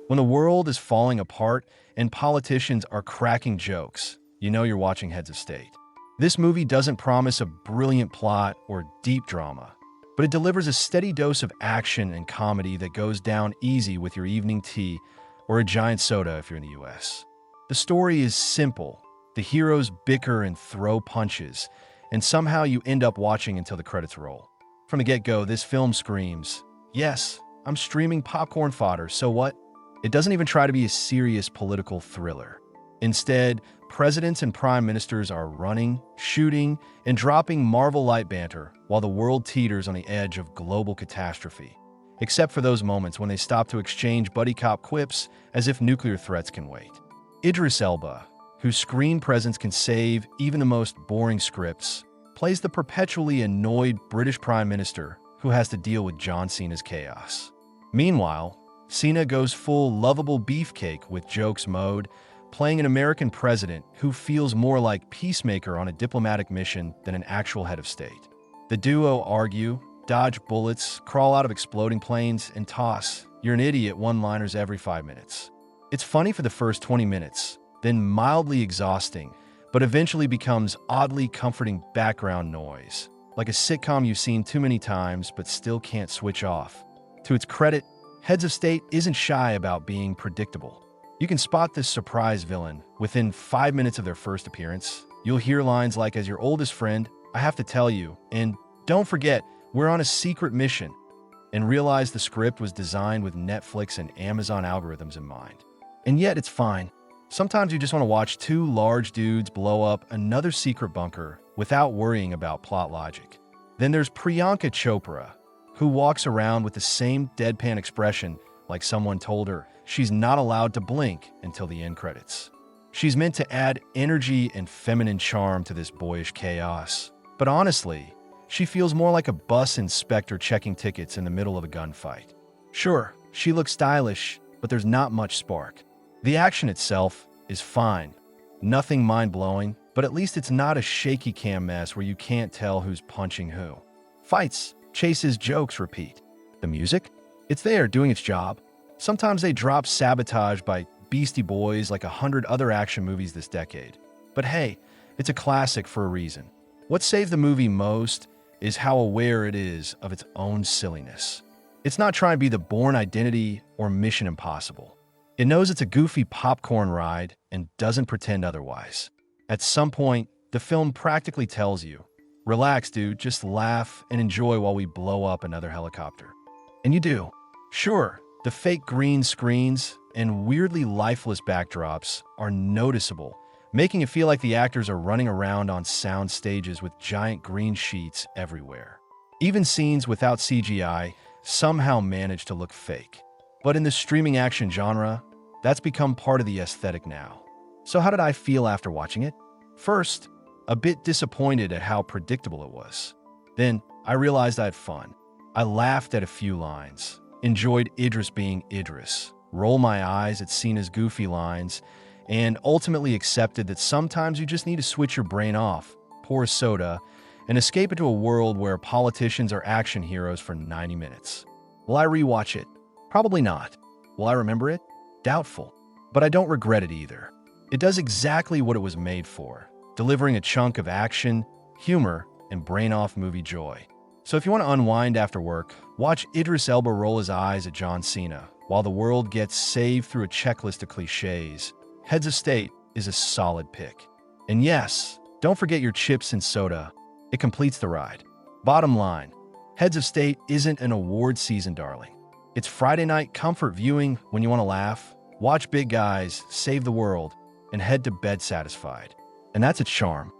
When the world is falling apart and politicians are cracking jokes, you know you're watching Heads of State. This movie doesn't promise a brilliant plot or deep drama, but it delivers a steady dose of action and comedy that goes down easy with your evening tea or a giant soda if you're in the US. The story is simple. The heroes bicker and throw punches, and somehow you end up watching until the credits roll. From the get-go, this film screams, yes, I'm streaming popcorn fodder, so what? It doesn't even try to be a serious political thriller. Instead, presidents and prime ministers are running, shooting, and dropping Marvel-light banter while the world teeters on the edge of global catastrophe. Except for those moments when they stop to exchange buddy cop quips as if nuclear threats can wait. Idris Elba, whose screen presence can save even the most boring scripts, plays the perpetually annoyed British Prime Minister who has to deal with John Cena's chaos. Meanwhile, Cena goes full lovable beefcake with jokes mode, playing an American president who feels more like peacemaker on a diplomatic mission than an actual head of state. The duo argue, dodge bullets, crawl out of exploding planes, and toss "you're an idiot" one-liners every 5 minutes. It's funny for the first 20 minutes, then mildly exhausting, but eventually becomes oddly comforting background noise, like a sitcom you've seen too many times but still can't switch off. To its credit, Heads of State isn't shy about being predictable. You can spot this surprise villain within 5 minutes of their first appearance. You'll hear lines like, "As your oldest friend, I have to tell you," and "Don't forget, we're on a secret mission," and realize the script was designed with Netflix and Amazon algorithms in mind. And yet it's fine. Sometimes you just want to watch two large dudes blow up another secret bunker without worrying about plot logic. Then there's Priyanka Chopra, who walks around with the same deadpan expression like someone told her she's not allowed to blink until the end credits. She's meant to add energy and feminine charm to this boyish chaos. But honestly, she feels more like a bus inspector checking tickets in the middle of a gunfight. Sure, she looks stylish, but there's not much spark. The action itself is fine. Nothing mind-blowing, but at least it's not a shaky cam mess where you can't tell who's punching who. Fights, chases, jokes repeat. The music? It's there doing its job. Sometimes they drop Sabotage by Beastie Boys like 100 other action movies this decade. But hey, it's a classic for a reason. What saved the movie most is how aware it is of its own silliness. It's not trying to be the Bourne Identity or Mission Impossible. It knows it's a goofy popcorn ride and doesn't pretend otherwise. At some point, the film practically tells you, "Relax, dude, just laugh and enjoy while we blow up another helicopter." And you do. Sure, the fake green screens and weirdly lifeless backdrops are noticeable, making it feel like the actors are running around on sound stages with giant green sheets everywhere. Even scenes without CGI somehow manage to look fake. But in the streaming action genre, that's become part of the aesthetic now. So how did I feel after watching it? First, a bit disappointed at how predictable it was. Then, I realized I had fun. I laughed at a few lines, enjoyed Idris being Idris, rolled my eyes at Cena's goofy lines, and ultimately accepted that sometimes you just need to switch your brain off, pour a soda, and escape into a world where politicians are action heroes for 90 minutes. Will I rewatch it? Probably not. Will I remember it? Doubtful. But I don't regret it either. It does exactly what it was made for, delivering a chunk of action, humor, and brain-off movie joy. So if you want to unwind after work, watch Idris Elba roll his eyes at John Cena while the world gets saved through a checklist of cliches. Heads of State is a solid pick. And yes, don't forget your chips and soda. It completes the ride. Bottom line, Heads of State isn't an award season darling. It's Friday night comfort viewing when you want to laugh, watch big guys save the world, and head to bed satisfied. And that's its charm.